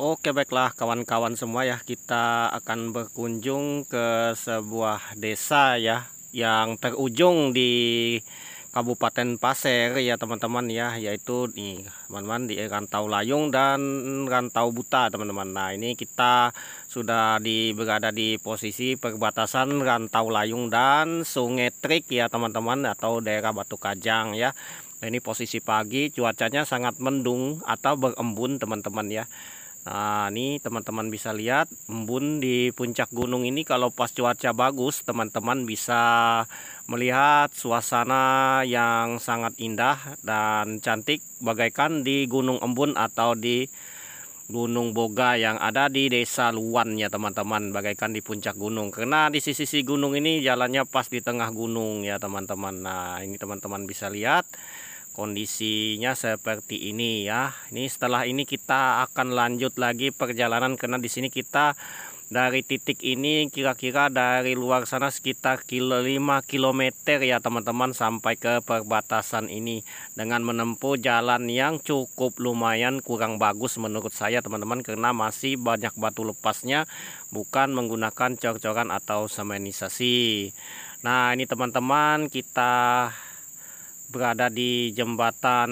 Oke, baiklah kawan-kawan semua ya, kita akan berkunjung ke sebuah desa ya yang terujung di Kabupaten Pasir ya teman-teman ya, yaitu nih teman-teman di Rantau Layung dan Rantau Buta teman-teman. Nah, ini kita sudah berada di posisi perbatasan Rantau Layung dan Sungai Trik ya teman-teman, atau daerah Batu Kajang ya. Nah, ini posisi pagi, cuacanya sangat mendung atau berembun teman-teman ya. Nah, ini teman-teman bisa lihat embun di puncak gunung ini. Kalau pas cuaca bagus, teman-teman bisa melihat suasana yang sangat indah dan cantik bagaikan di Gunung Embun atau di Gunung Boga yang ada di Desa Luwan ya teman-teman, bagaikan di puncak gunung. Karena di sisi gunung ini jalannya pas di tengah gunung ya teman-teman. Nah, ini teman-teman bisa lihat kondisinya seperti ini ya. Ini setelah ini kita akan lanjut lagi perjalanan, karena di sini kita dari titik ini kira-kira dari luar sana sekitar 5 km ya teman-teman sampai ke perbatasan ini, dengan menempuh jalan yang cukup lumayan kurang bagus menurut saya teman-teman, karena masih banyak batu lepasnya, bukan menggunakan cor-coran atau semenisasi. Nah, ini teman-teman, kita berada di jembatan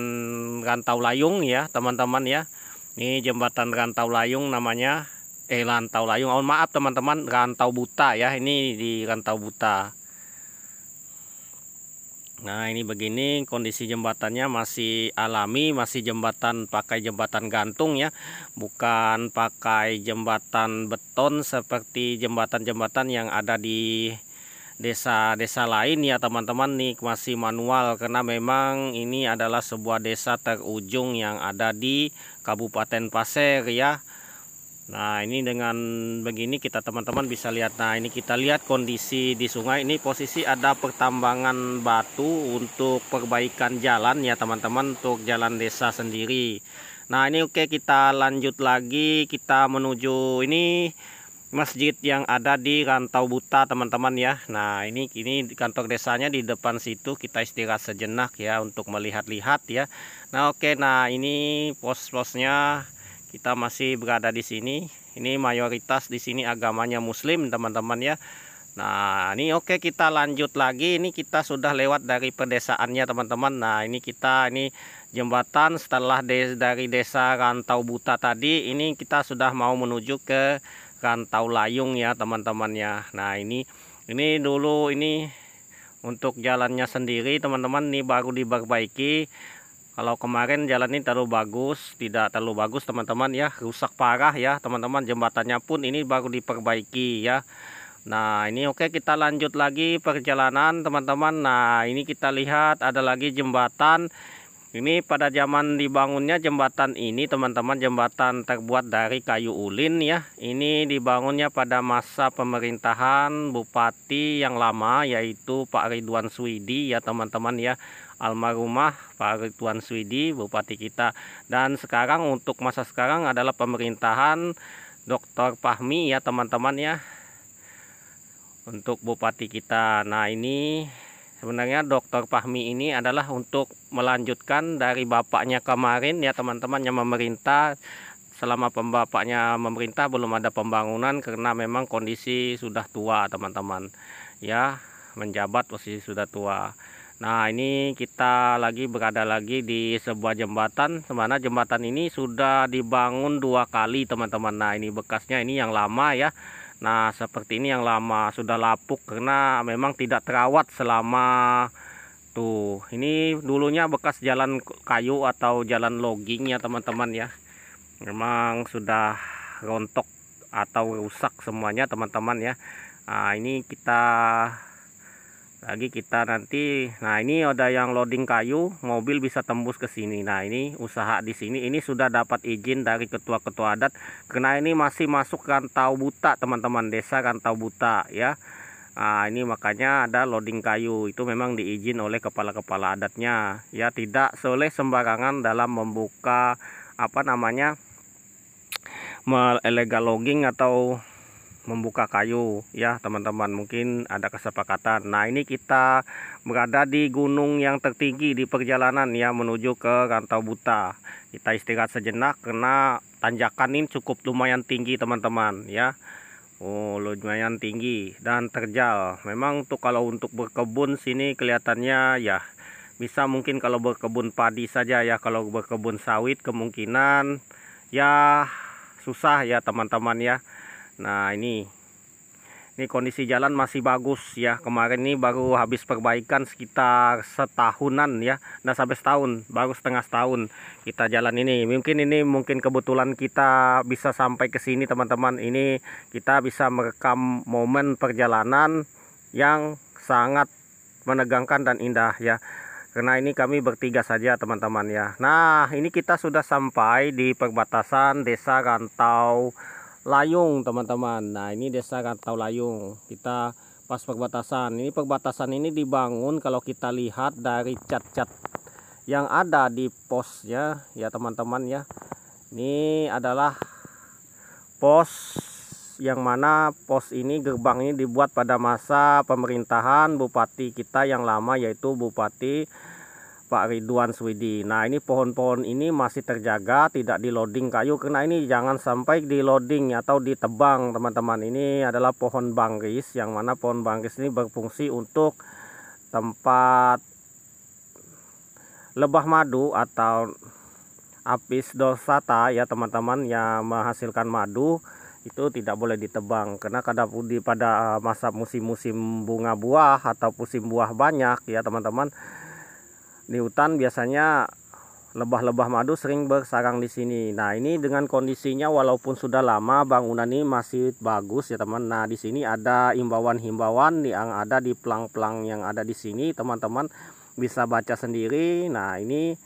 Rantau Layung ya teman-teman ya. Ini jembatan Rantau Layung namanya, Rantau Layung, oh maaf teman-teman, Rantau Buta ya, ini di Rantau Buta. Nah, ini begini kondisi jembatannya, masih alami, masih jembatan pakai jembatan gantung ya, bukan pakai jembatan beton seperti jembatan-jembatan yang ada di desa-desa lain ya teman-teman. Nih masih manual, karena memang ini adalah sebuah desa terujung yang ada di Kabupaten Pasir ya. Nah, ini dengan begini kita teman-teman bisa lihat. Nah, ini kita lihat kondisi di sungai ini, posisi ada pertambangan batu untuk perbaikan jalan ya teman-teman, untuk jalan desa sendiri. Nah, ini oke, kita lanjut lagi, kita menuju ini masjid yang ada di Rantau Buta teman-teman ya. Nah, ini kantor desanya di depan situ, kita istirahat sejenak ya untuk melihat-lihat ya. Nah, oke, nah ini pos-posnya, kita masih berada di sini. Ini mayoritas di sini agamanya Muslim teman-teman ya. Nah, ini oke, kita lanjut lagi. Ini kita sudah lewat dari pedesaannya teman-teman. Nah, ini jembatan setelah dari desa Rantau Buta tadi, ini kita sudah mau menuju ke Rantau Layung ya teman-teman ya. Nah, ini dulu ini untuk jalannya sendiri teman-teman, ini baru diperbaiki. Kalau kemarin jalan ini terlalu bagus, tidak terlalu bagus teman-teman ya, rusak parah ya teman-teman. Jembatannya pun ini baru diperbaiki ya. Nah, ini oke, kita lanjut lagi perjalanan teman-teman. Nah, ini kita lihat ada lagi jembatan. Ini pada zaman dibangunnya jembatan ini teman-teman, jembatan terbuat dari kayu ulin ya. Ini dibangunnya pada masa pemerintahan Bupati yang lama, yaitu Pak Ridwan Swidi ya teman-teman ya. Almarhumah Pak Ridwan Swidi, Bupati kita. Dan sekarang untuk masa sekarang adalah pemerintahan Dr. Fahmi ya teman-teman ya, untuk Bupati kita. Nah, ini sebenarnya Dr. Fahmi ini adalah untuk melanjutkan dari bapaknya kemarin ya teman-teman, yang memerintah. Selama bapaknya memerintah belum ada pembangunan, karena memang kondisi sudah tua teman-teman ya, menjabat posisi sudah tua. Nah, ini kita berada lagi di sebuah jembatan, semana jembatan ini sudah dibangun 2 kali teman-teman. Nah, ini bekasnya, ini yang lama ya. Nah, seperti ini yang lama, sudah lapuk karena memang tidak terawat selama tuh. Ini dulunya bekas jalan kayu atau jalan logging ya teman-teman ya. Memang sudah rontok atau rusak semuanya teman-teman ya. Nah, ini kita nanti, nah ini ada yang loading kayu, mobil bisa tembus ke sini. Nah, ini usaha di sini, ini sudah dapat izin dari ketua-ketua adat, karena ini masih masuk Rantau Buta teman-teman, desa Rantau Buta ya. Nah, ini makanya ada loading kayu, itu memang diizin oleh kepala-kepala adatnya ya, tidak boleh sembarangan dalam membuka illegal logging atau membuka kayu ya teman-teman. Mungkin ada kesepakatan. Nah, ini kita berada di gunung yang tertinggi di perjalanan ya menuju ke Rantau Buta. Kita istirahat sejenak karena tanjakan ini cukup lumayan tinggi teman-teman ya. Oh, lumayan tinggi dan terjal. Memang untuk kalau untuk berkebun sini kelihatannya ya bisa mungkin kalau berkebun padi saja ya. Kalau berkebun sawit kemungkinan ya susah ya teman-teman ya. Nah, ini kondisi jalan masih bagus ya. Kemarin ini baru habis perbaikan sekitar setahunan ya. Nah, sampai setahun, baru setengah setahun kita jalan ini. Mungkin kebetulan kita bisa sampai ke sini teman-teman. Ini kita bisa merekam momen perjalanan yang sangat menegangkan dan indah ya. Karena ini kami bertiga saja teman-teman ya. Nah, ini kita sudah sampai di perbatasan Desa Rantau Layung teman-teman. Nah, ini Desa Rantau Layung. Kita pas perbatasan. Ini perbatasan ini dibangun kalau kita lihat dari cat-cat yang ada di posnya ya teman-teman ya. Ini adalah pos yang mana pos ini, gerbang ini dibuat pada masa pemerintahan bupati kita yang lama, yaitu Bupati Pak Ridwan Swidi. Nah, ini pohon-pohon ini masih terjaga, tidak di loading kayu karena ini jangan sampai di loading atau ditebang teman-teman. Ini adalah pohon banggis yang mana pohon banggis ini berfungsi untuk tempat lebah madu atau apis dorsata ya teman-teman, yang menghasilkan madu. Itu tidak boleh ditebang karena pada masa musim-musim bunga buah atau musim buah banyak ya teman-teman, di hutan biasanya lebah-lebah madu sering bersarang di sini. Nah, ini dengan kondisinya walaupun sudah lama bangunan ini masih bagus ya teman. Nah, di sini ada himbauan-himbauan yang ada di pelang-pelang yang ada di sini, teman-teman bisa baca sendiri. Nah, ini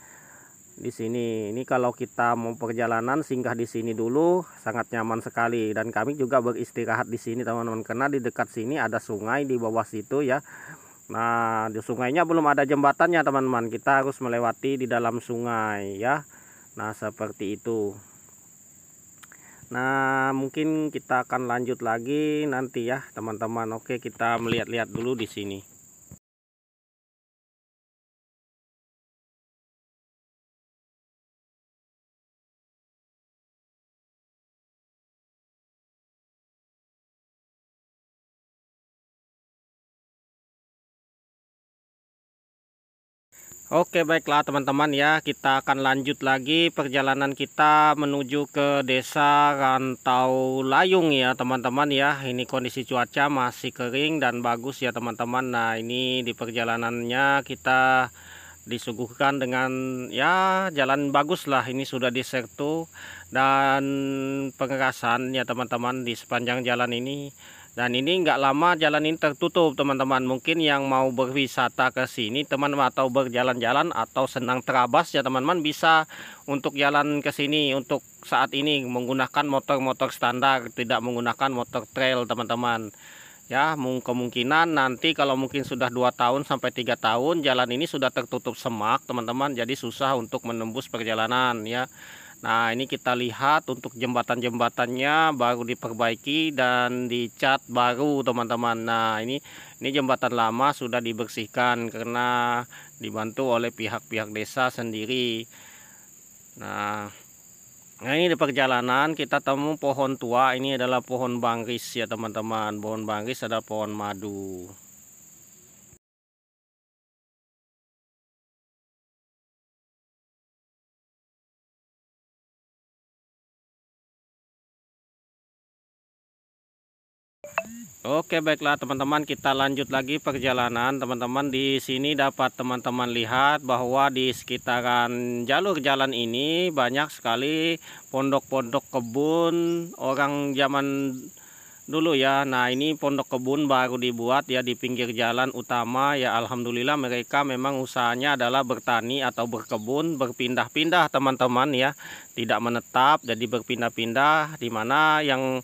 di sini kalau kita mau perjalanan singgah di sini dulu, sangat nyaman sekali. Dan kami juga beristirahat di sini teman-teman, karena di dekat sini ada sungai di bawah situ ya. Nah, di sungainya belum ada jembatannya teman-teman, kita harus melewati di dalam sungai ya. Nah, seperti itu. Nah, mungkin kita akan lanjut lagi nanti ya teman-teman. Oke, kita melihat-lihat dulu di sini. Oke, baiklah teman-teman ya, kita akan lanjut lagi perjalanan kita menuju ke Desa Rantau Layung ya teman-teman ya. Ini kondisi cuaca masih kering dan bagus ya teman-teman. Nah, ini di perjalanannya kita disuguhkan dengan ya jalan bagus lah. Ini sudah disertu dan pengerasan ya teman-teman di sepanjang jalan ini. Dan ini nggak lama jalan ini tertutup teman-teman. Mungkin yang mau berwisata ke sini teman-teman, atau berjalan-jalan atau senang terabas ya teman-teman, bisa untuk jalan ke sini untuk saat ini menggunakan motor-motor standar, tidak menggunakan motor trail teman-teman. Ya, kemungkinan nanti kalau mungkin sudah 2 tahun sampai 3 tahun jalan ini sudah tertutup semak teman-teman, jadi susah untuk menembus perjalanan ya. Nah, ini kita lihat untuk jembatan-jembatannya baru diperbaiki dan dicat baru teman-teman. Nah, ini jembatan lama sudah dibersihkan karena dibantu oleh pihak-pihak desa sendiri. Nah, ini di perjalanan kita temu pohon tua. Ini adalah pohon banggis ya teman-teman. Pohon banggis adalah pohon madu. Oke, baiklah teman-teman, kita lanjut lagi perjalanan teman-teman. Di sini dapat teman-teman lihat bahwa di sekitaran jalur jalan ini banyak sekali pondok-pondok kebun orang zaman dulu ya. Nah, ini pondok kebun baru dibuat ya di pinggir jalan utama ya. Alhamdulillah mereka memang usahanya adalah bertani atau berkebun, berpindah-pindah teman-teman ya, tidak menetap, jadi berpindah-pindah. Dimana yang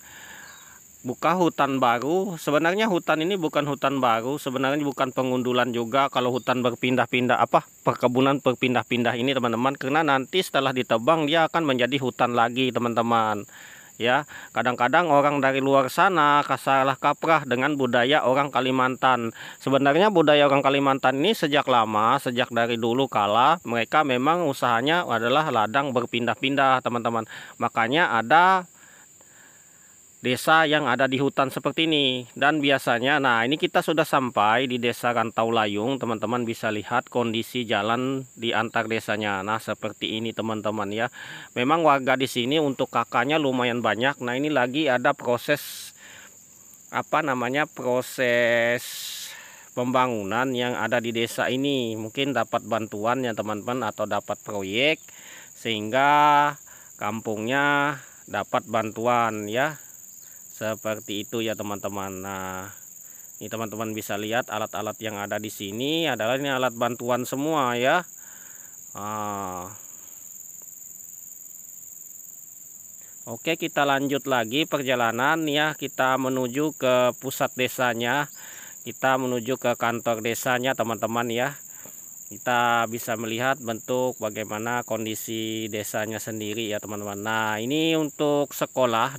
buka hutan baru, sebenarnya hutan ini bukan hutan baru, sebenarnya bukan pengundulan juga kalau hutan berpindah-pindah, perkebunan berpindah-pindah ini teman-teman, karena nanti setelah ditebang dia akan menjadi hutan lagi teman-teman ya. Kadang-kadang orang dari luar sana salah kaprah dengan budaya orang Kalimantan. Sebenarnya budaya orang Kalimantan ini sejak lama, sejak dari dulu kala mereka memang usahanya adalah ladang berpindah-pindah, teman-teman. Makanya ada desa yang ada di hutan seperti ini. Dan biasanya, nah ini kita sudah sampai di desa Rantau Layung, teman-teman bisa lihat kondisi jalan di antar desanya. Nah seperti ini teman-teman ya. Memang warga di sini untuk kakaknya lumayan banyak. Nah ini lagi ada proses proses pembangunan yang ada di desa ini. Mungkin dapat bantuan ya teman-teman, atau dapat proyek sehingga kampungnya dapat bantuan ya. Seperti itu ya teman-teman. Nah, ini teman-teman bisa lihat alat-alat yang ada di sini adalah ini alat bantuan semua ya. Oke, kita lanjut lagi perjalanan ya. Kita menuju ke pusat desanya. Kita menuju ke kantor desanya teman-teman ya. Kita bisa melihat bentuk bagaimana kondisi desanya sendiri ya teman-teman. Nah ini untuk sekolah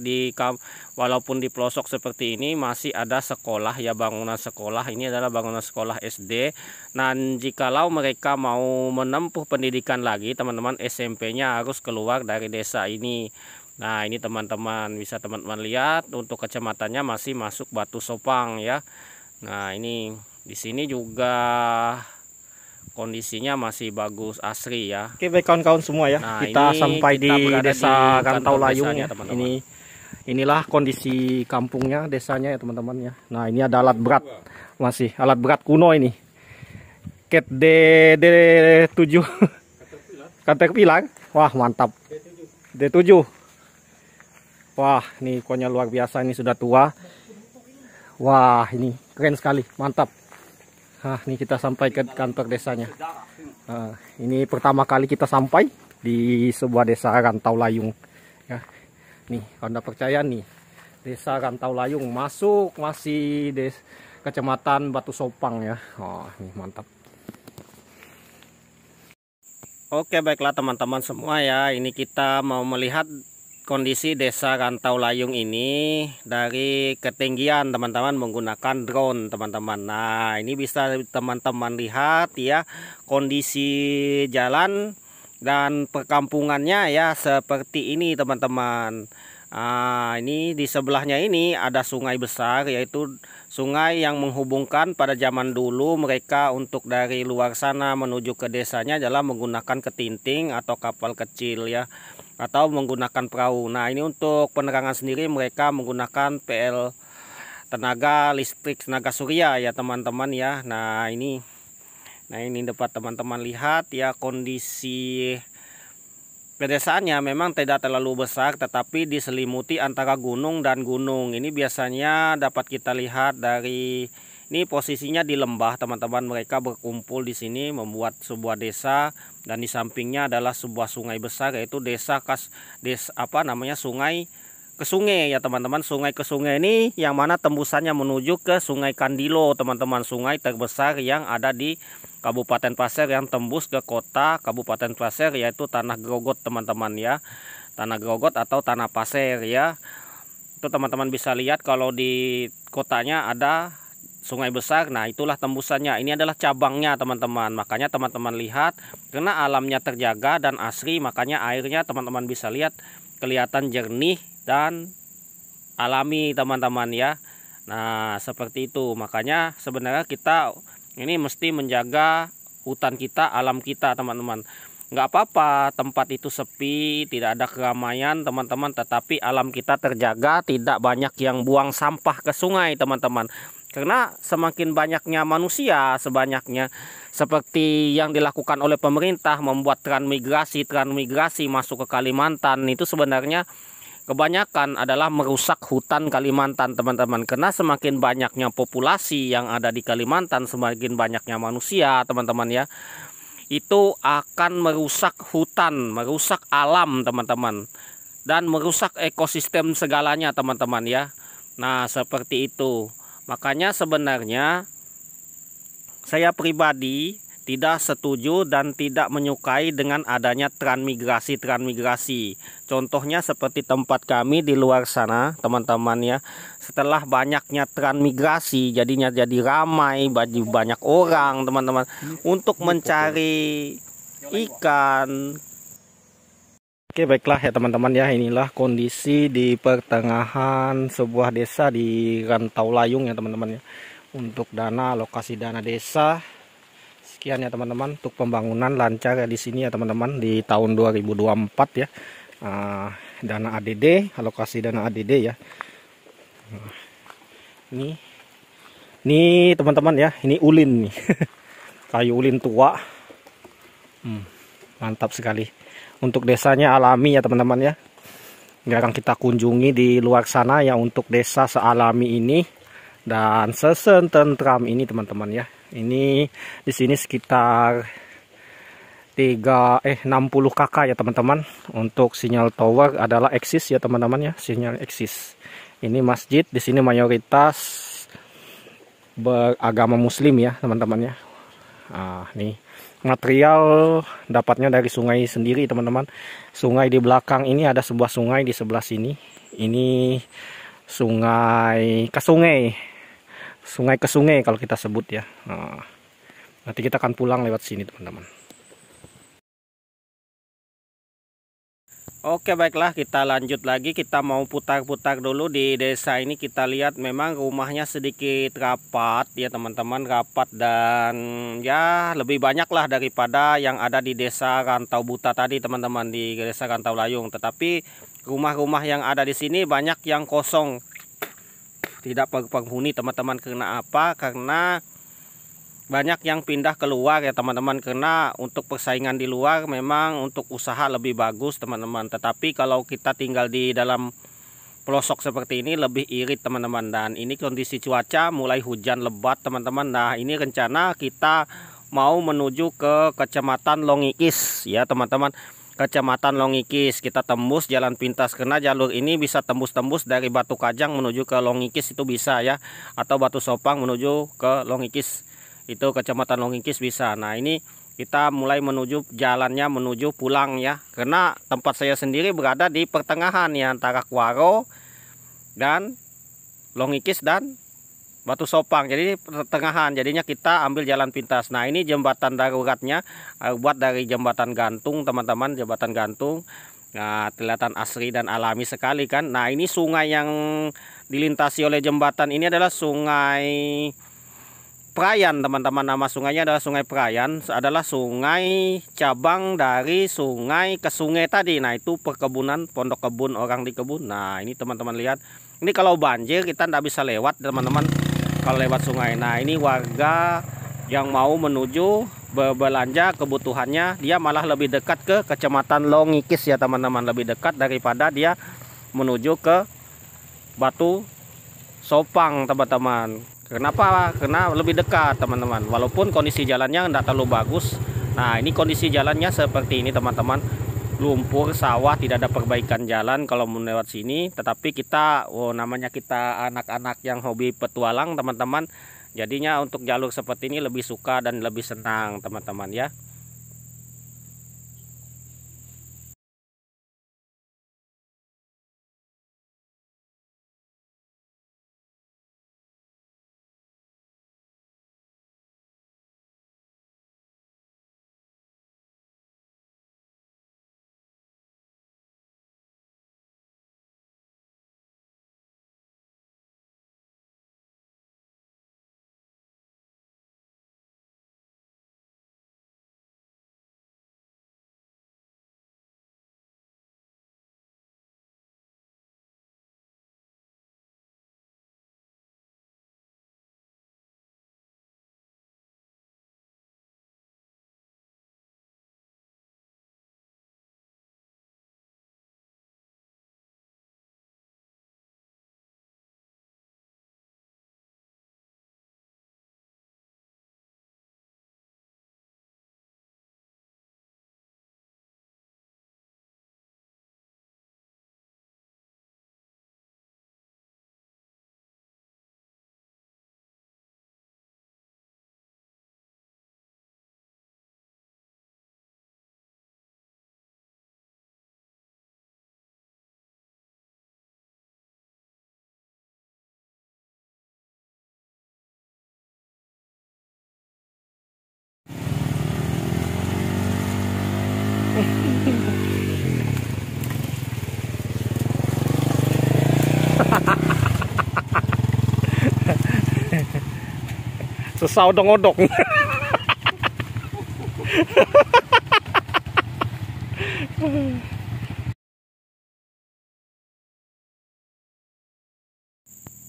walaupun di pelosok seperti ini masih ada sekolah ya, bangunan sekolah. Ini adalah bangunan sekolah SD. Nah jikalau mereka mau menempuh pendidikan lagi teman-teman, SMP-nya harus keluar dari desa ini. Nah ini teman-teman bisa teman-teman lihat untuk kecamatannya masih masuk Batu Sopang ya. Nah ini di sini juga kondisinya masih bagus, asri ya. Oke baik kawan-kawan semua ya. Nah, kita sampai di desa Rantau Layung ya. Inilah kondisi kampungnya, desanya ya teman-teman ya. Nah ini ada alat berat, masih alat berat kuno ini. Cat D7 Caterpillar. Wah mantap. D7. Wah ini pokoknya luar biasa, ini sudah tua. Wah ini keren sekali, mantap. Nah, ini kita sampai ke kantor desanya. Nah, ini pertama kali kita sampai di sebuah desa Rantau Layung. Ya, nih, kalau Anda percaya nih, desa Rantau Layung masih kecamatan Batu Sopang ya. Oh, ini mantap. Oke, baiklah teman-teman semua ya. Ini kita mau melihat kondisi desa Rantau Layung ini dari ketinggian teman-teman menggunakan drone teman-teman. Nah ini bisa teman-teman lihat ya kondisi jalan dan perkampungannya ya seperti ini teman-teman. Ini di sebelahnya ini ada sungai besar, yaitu sungai yang menghubungkan pada zaman dulu mereka untuk dari luar sana menuju ke desanya adalah menggunakan ketinting atau kapal kecil ya, atau menggunakan perahu. Nah ini untuk penerangan sendiri mereka menggunakan PL tenaga listrik, tenaga surya ya teman-teman ya. Nah ini dapat teman-teman lihat ya kondisi pedesaannya memang tidak terlalu besar, tetapi diselimuti antara gunung dan gunung. Ini biasanya dapat kita lihat dari ini posisinya di lembah teman-teman. Mereka berkumpul di sini membuat sebuah desa, dan di sampingnya adalah sebuah sungai besar yaitu Sungai Kesunge ya teman-teman. Sungai Kesunge ini yang mana tembusannya menuju ke Sungai Kandilo teman-teman, sungai terbesar yang ada di Kabupaten Pasir yang tembus ke kota Kabupaten Pasir, yaitu Tanah Grogot teman-teman ya. Tanah Grogot atau Tanah Pasir ya. Itu teman-teman bisa lihat kalau di kotanya ada sungai besar. Nah itulah tembusannya. Ini adalah cabangnya teman-teman. Makanya teman-teman lihat karena alamnya terjaga dan asri, makanya airnya teman-teman bisa lihat kelihatan jernih dan alami teman-teman ya. Nah seperti itu. Makanya sebenarnya kita ini mesti menjaga hutan kita, alam kita teman-teman. Nggak apa-apa tempat itu sepi, tidak ada keramaian teman-teman, tetapi alam kita terjaga, tidak banyak yang buang sampah ke sungai teman-teman. Karena semakin banyaknya manusia, sebanyaknya seperti yang dilakukan oleh pemerintah membuat transmigrasi masuk ke Kalimantan, itu sebenarnya kebanyakan adalah merusak hutan Kalimantan teman-teman. Karena semakin banyaknya populasi yang ada di Kalimantan, semakin banyaknya manusia teman-teman ya, itu akan merusak hutan, merusak alam teman-teman, dan merusak ekosistem segalanya teman-teman ya. Nah seperti itu. Makanya sebenarnya saya pribadi tidak setuju dan tidak menyukai dengan adanya transmigrasi. Contohnya seperti tempat kami di luar sana, teman-teman ya. Setelah banyaknya transmigrasi, jadinya jadi ramai, banyak orang, teman-teman, untuk mencari ikan. Oke, baiklah ya teman-teman ya, inilah kondisi di pertengahan sebuah desa di Rantau Layung ya teman-teman ya. Untuk dana, alokasi dana desa sekian ya teman-teman, untuk pembangunan lancar ya di sini ya teman-teman di tahun 2024 ya. Dana ADD, alokasi dana ADD ya. Ini teman-teman ya, ini ulin nih. Kayu ulin tua. Mantap sekali. Untuk desanya alami ya teman-teman ya. Jarang kita kunjungi di luar sana ya untuk desa sealami ini dan sesententram ini teman-teman ya. Ini di sini sekitar 60 kakak ya teman-teman. Untuk sinyal tower adalah eksis ya teman-teman ya, sinyal eksis. Ini masjid, di sini mayoritas beragama muslim ya teman-teman ya. Nih material dapatnya dari sungai sendiri teman-teman. Sungai di belakang ini ada sebuah sungai di sebelah sini. Ini sungai ke sungai. Sungai ke sungai kalau kita sebut ya. Nanti kita akan pulang lewat sini teman-teman. Oke, baiklah, kita lanjut lagi. Kita mau putar-putar dulu di desa ini. Kita lihat memang rumahnya sedikit rapat ya teman-teman, rapat dan ya lebih banyak lah daripada yang ada di desa Rantau Buta tadi teman-teman, di desa Rantau Layung. Tetapi rumah-rumah yang ada di sini banyak yang kosong, tidak berpenghuni teman-teman. Karena apa? Karena banyak yang pindah keluar ya teman-teman, karena untuk persaingan di luar memang untuk usaha lebih bagus teman-teman. Tetapi kalau kita tinggal di dalam pelosok seperti ini lebih irit teman-teman. Dan ini kondisi cuaca mulai hujan lebat teman-teman. Nah, ini rencana kita mau menuju ke Kecamatan Longikis ya teman-teman. Kecamatan Longikis, kita tembus jalan pintas karena jalur ini bisa tembus-tembus dari Batu Kajang menuju ke Longikis itu bisa ya, atau Batu Sopang menuju ke Longikis. Itu Kecamatan Longikis bisa. Nah, ini kita mulai menuju jalannya menuju pulang ya. Karena tempat saya sendiri berada di pertengahan ya, antara Kuaro dan Longikis dan Batu Sopang. Jadi pertengahan. Jadinya kita ambil jalan pintas. Nah, ini jembatan daruratnya buat dari jembatan gantung teman-teman, jembatan gantung. Nah, kelihatan asri dan alami sekali kan. Nah, ini sungai yang dilintasi oleh jembatan ini adalah Sungai Prayan teman-teman. Nama sungainya adalah Sungai Prayan, adalah sungai cabang dari sungai ke sungai tadi. Nah, itu perkebunan, pondok kebun, orang di kebun. Nah, ini teman-teman lihat. Ini kalau banjir kita tidak bisa lewat teman-teman kalau lewat sungai. Nah, ini warga yang mau menuju berbelanja kebutuhannya, dia malah lebih dekat ke Kecamatan Longikis ya teman-teman, lebih dekat daripada dia menuju ke Batu Sopang teman-teman. Kenapa? Karena lebih dekat teman-teman. Walaupun kondisi jalannya tidak terlalu bagus. Nah, ini kondisi jalannya seperti ini teman-teman. Lumpur, sawah, tidak ada perbaikan jalan kalau mau lewat sini. Tetapi kita, namanya kita anak-anak yang hobi petualang teman-teman. Jadinya untuk jalur seperti ini lebih suka dan lebih senang teman-teman ya. Susah odong-odong.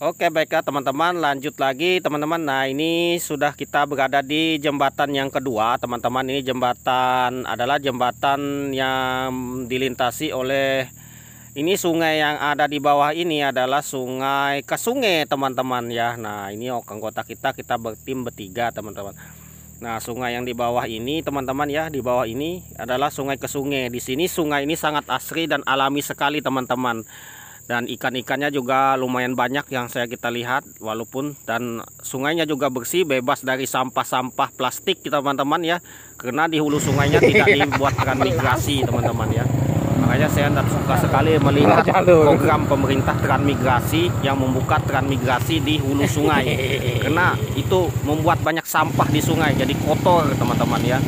Oke, baiklah teman-teman, lanjut lagi teman-teman. Nah, ini sudah kita berada di jembatan yang kedua teman-teman. Ini jembatan adalah jembatan yang dilintasi oleh ini sungai yang ada di bawah. Ini adalah sungai Kesunge teman-teman ya. Nah, ini anggota kita bertim bertiga teman-teman. Nah, sungai yang di bawah ini teman-teman ya, di bawah ini adalah sungai Kesunge. Di sini sungai ini sangat asri dan alami sekali teman-teman. Dan ikan-ikannya juga lumayan banyak yang kita lihat, walaupun dan sungainya juga bersih, bebas dari sampah-sampah plastik teman-teman ya, karena di hulu sungainya tidak dibuat transmigrasi teman-teman ya. Makanya saya suka sekali melihat program pemerintah transmigrasi yang membuka transmigrasi di hulu sungai, karena itu membuat banyak sampah di sungai jadi kotor teman-teman ya.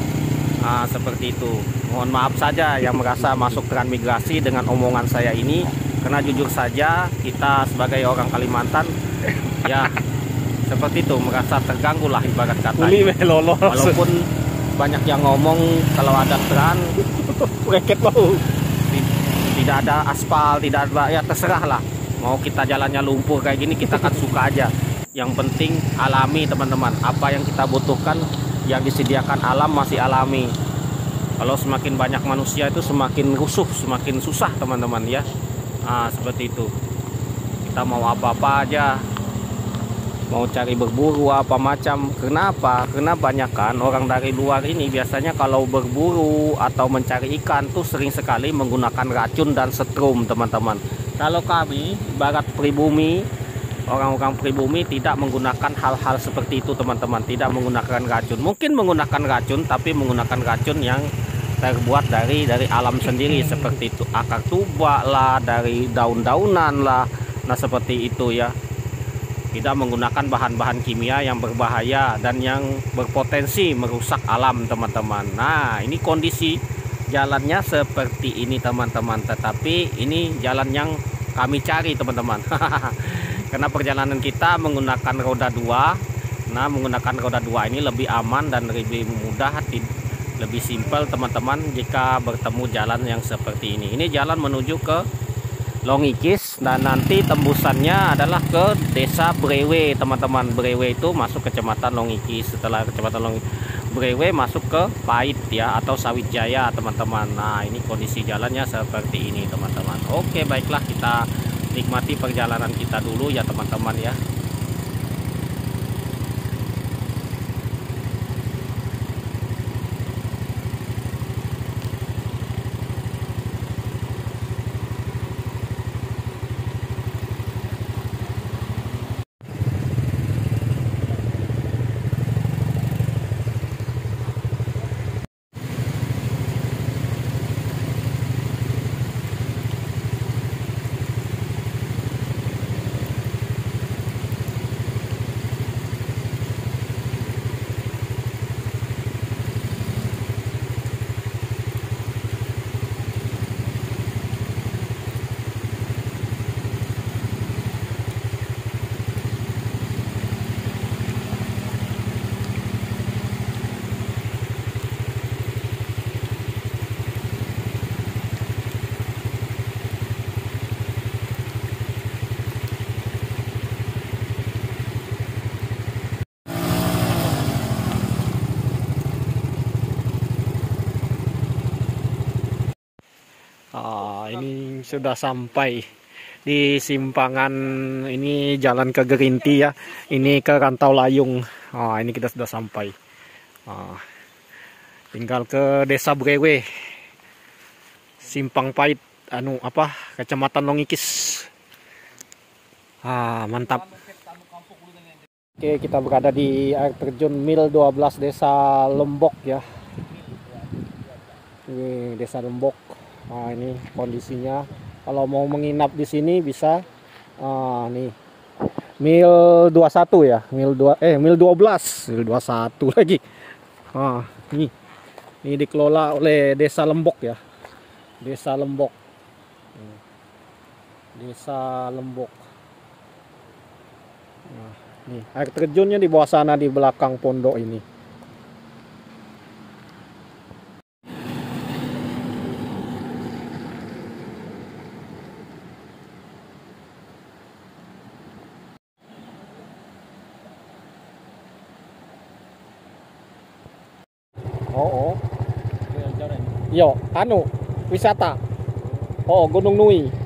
Nah, seperti itu. Mohon maaf saja yang merasa masuk transmigrasi dengan omongan saya ini, karena jujur saja kita sebagai orang Kalimantan ya seperti itu, merasa terganggu lah ibarat kata. Walaupun banyak yang ngomong kalau ada tidak ada aspal, tidak ada, ya terserah lah. Mau kita jalannya lumpur kayak gini kita kan suka aja. Yang penting alami teman-teman. Apa yang kita butuhkan yang disediakan alam masih alami. Kalau semakin banyak manusia itu semakin rusuh, semakin susah teman-teman ya. Nah, seperti itu. Kita mau apa-apa aja, mau cari berburu apa macam. Kenapa? Karena banyak kan orang dari luar ini biasanya kalau berburu atau mencari ikan tuh sering sekali menggunakan racun dan setrum teman-teman. Kalau kami barat pribumi, orang-orang pribumi tidak menggunakan hal-hal seperti itu teman-teman. Tidak menggunakan racun. Mungkin menggunakan racun, tapi menggunakan racun yang terbuat dari alam sendiri, seperti itu, akar tuba lah, dari daun-daunan lah. Nah, seperti itu ya. Tidak menggunakan bahan-bahan kimia yang berbahaya dan yang berpotensi merusak alam teman-teman. Nah, ini kondisi jalannya seperti ini teman-teman, tetapi ini jalan yang kami cari teman-teman. Karena perjalanan kita menggunakan roda 2. Nah, menggunakan roda 2 ini lebih aman dan lebih mudah, lebih simpel teman-teman jika bertemu jalan yang seperti ini. Ini jalan menuju ke Longikis dan nanti tembusannya adalah ke Desa Brewe teman-teman. Brewe itu masuk kecamatan Longikis. Setelah kecamatan Brewe masuk ke Pait ya, atau Sawit Jaya teman-teman. Nah, ini kondisi jalannya seperti ini teman-teman. Oke, baiklah, kita nikmati perjalanan kita dulu ya teman-teman ya. Ini sudah sampai di simpangan ini jalan ke Gerinti ya. Ini ke Rantau Layung. Ini kita sudah sampai. Tinggal ke Desa Brewe, Simpang Pait, Kecamatan Longikis. Mantap. Oke, kita berada di air terjun Mil 12 Desa Lembok ya. Ini Desa Lembok. Ini kondisinya. Kalau mau menginap di sini bisa. Nih Mil 21 ya, Mil 12, Mil 21 lagi. Ini dikelola oleh Desa Lembok ya. Desa Lembok. Desa Lembok. Nih, air terjunnya di bawah sana di belakang pondok ini. Oh. Yo, anu, wisata. Oh, Gunung Nui.